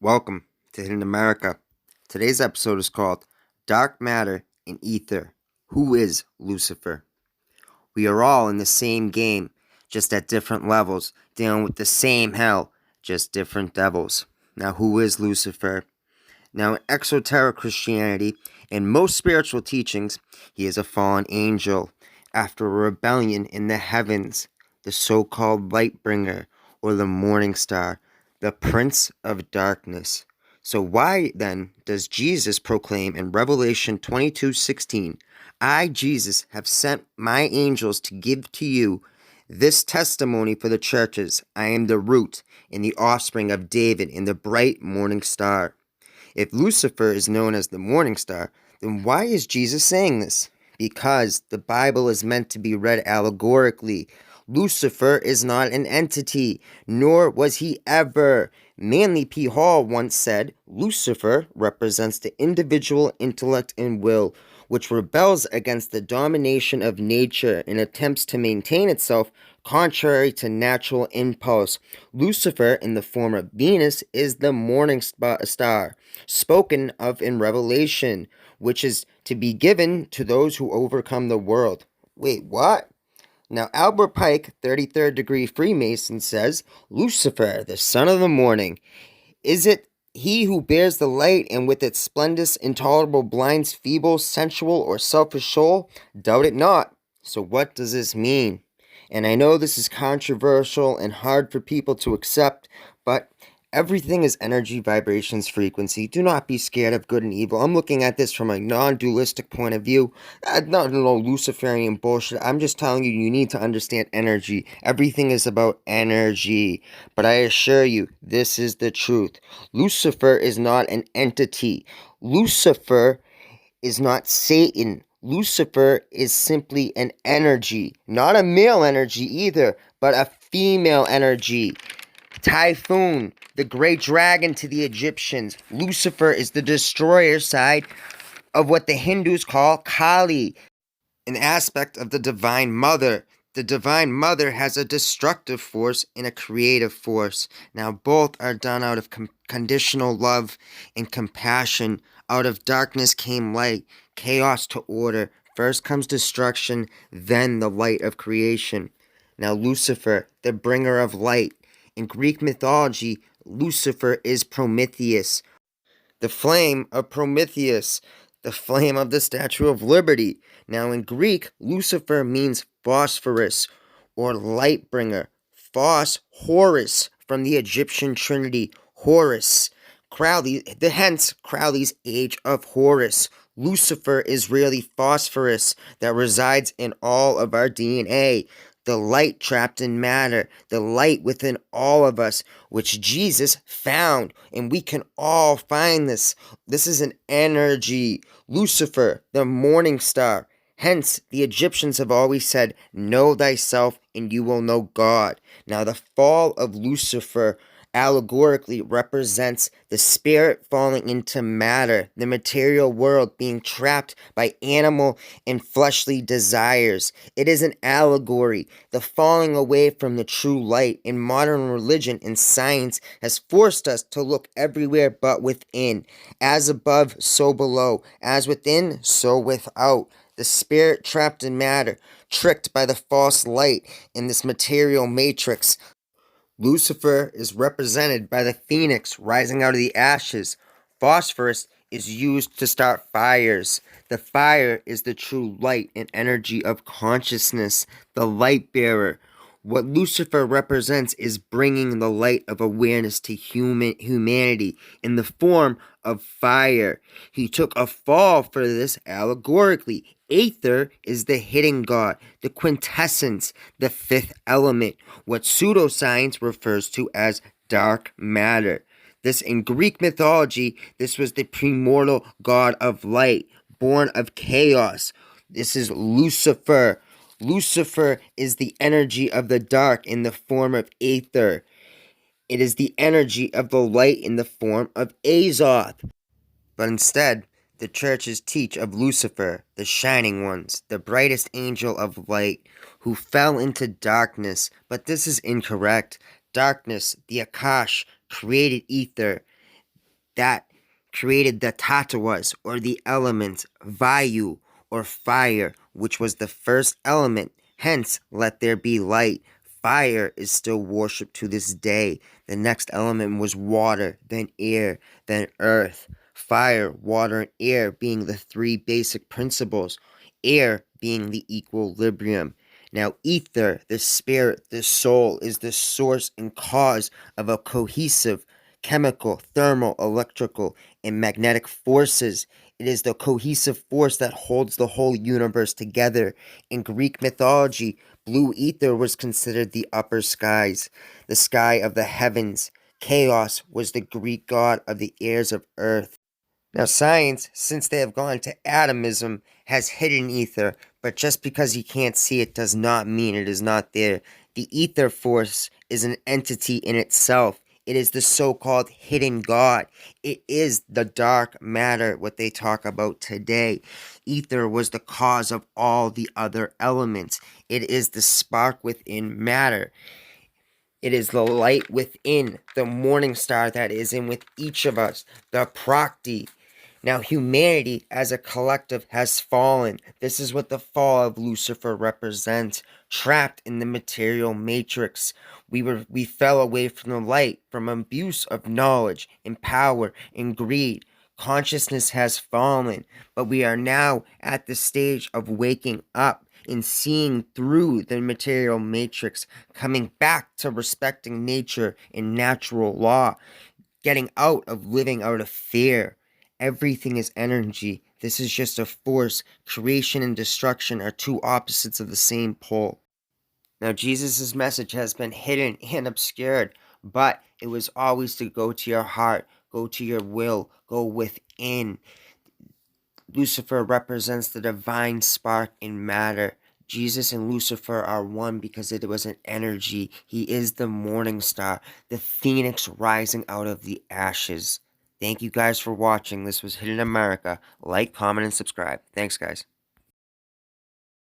Welcome to Hidden America. Today's episode is called Dark Matter and Aether. Who is Lucifer? We are all in the same game, just at different levels, dealing with the same hell, just different devils. Now, who is Lucifer? Now, in exoteric Christianity and most spiritual teachings, he is a fallen angel after a rebellion in the heavens, the so-called light bringer or the morning star, the prince of darkness. So why then does Jesus proclaim in Revelation 22:16, I, Jesus, have sent my angels to give to you this testimony for the churches. I am the root and the offspring of David and the bright morning star. If Lucifer is known as the morning star, then why is Jesus saying this? Because the Bible is meant to be read allegorically. Lucifer is not an entity, nor was he ever. Manly P. Hall once said, Lucifer represents the individual intellect and will, which rebels against the domination of nature and attempts to maintain itself contrary to natural impulse. Lucifer, in the form of Venus, is the morning star, spoken of in Revelation, which is to be given to those who overcome the world. Wait, what? Now, Albert Pike, 33rd degree Freemason, says, Lucifer, the son of the morning, is it he who bears the light and with its splendor intolerable blinds feeble, sensual, or selfish soul? Doubt it not. So what does this mean? And I know this is controversial and hard for people to accept, but everything is energy, vibrations, frequency. Do not be scared of good and evil. I'm looking at this from a non-dualistic point of view. Not no Luciferian bullshit. I'm just telling you, you need to understand energy. Everything is about energy. But I assure you, this is the truth. Lucifer is not an entity. Lucifer is not Satan. Lucifer is simply an energy. Not a male energy either, but a female energy. Typhoon, the great dragon to the Egyptians. Lucifer is the destroyer side of what the Hindus call Kali, an aspect of the Divine Mother. The Divine Mother has a destructive force and a creative force. Now, both are done out of conditional love and compassion. Out of darkness came light, chaos to order. First comes destruction, then the light of creation. Now, Lucifer, the bringer of light. In Greek mythology, Lucifer is Prometheus, the flame of Prometheus, the flame of the Statue of Liberty. Now, in Greek, Lucifer means phosphorus or light bringer. Phos, Horus, from the Egyptian trinity, Horus. Hence Crowley's Age of Horus. Lucifer is really phosphorus that resides in all of our DNA. The light trapped in matter, the light within all of us, which Jesus found, and we can all find this. This is an energy. Lucifer, the morning star. Hence, the Egyptians have always said, know thyself and you will know God. Now, the fall of Lucifer allegorically represents the spirit falling into matter, the material world being trapped by animal and fleshly desires. It is an allegory. The falling away from the true light in modern religion and science has forced us to look everywhere but within. As above, so below. As within, so without. The spirit trapped in matter, tricked by the false light in this material matrix. Lucifer is represented by the phoenix rising out of the ashes. Phosphorus is used to start fires. The fire is the true light and energy of consciousness, the light bearer. What Lucifer represents is bringing the light of awareness to humanity in the form of fire. He took a fall for this allegorically. Aether is the hidden god, the quintessence, the fifth element, what pseudoscience refers to as dark matter. This, in Greek mythology, this was the primordial god of light, born of chaos. This is Lucifer. Lucifer is the energy of the dark in the form of Aether. It is the energy of the light in the form of Azoth. But instead, the churches teach of Lucifer, the shining ones, the brightest angel of light, who fell into darkness. But this is incorrect. Darkness, the Akash, created Aether. that created the tattvas, or the element, vayu, or fire, which was the first element. Hence, let there be light. Fire is still worshipped to this day. The next element was water, then air, then earth. Fire, water, and air being the three basic principles. Air being the equilibrium. Now, ether, the spirit, the soul, is the source and cause of a cohesive chemical, thermal, electrical, and magnetic forces. It is the cohesive force that holds the whole universe together. In Greek mythology, blue ether was considered the upper skies, the sky of the heavens. Chaos was the Greek god of the airs of earth. Now, science, since they have gone to atomism, has hidden ether, but just because you can't see it does not mean it is not there. The ether force is an entity in itself. It is the so-called hidden God. It is the dark matter, what they talk about today. Ether was the cause of all the other elements. It is the spark within matter. It is the light within, the morning star that is in with each of us, the Prakti. Now, humanity as a collective has fallen. This is what the fall of Lucifer represents. Trapped in the material matrix. We fell away from the light, from abuse of knowledge and power and greed. Consciousness has fallen, but we are now at the stage of waking up and seeing through the material matrix, coming back to respecting nature and natural law, getting out of living out of fear. Everything is energy. This is just a force. Creation and destruction are two opposites of the same pole. Now, Jesus' message has been hidden and obscured, but it was always to go to your heart, go to your will, go within. Lucifer represents the divine spark in matter. Jesus and Lucifer are one because it was an energy. He is the morning star, the phoenix rising out of the ashes. Thank you guys for watching. This was Hidden America. Like, comment, and subscribe. Thanks, guys.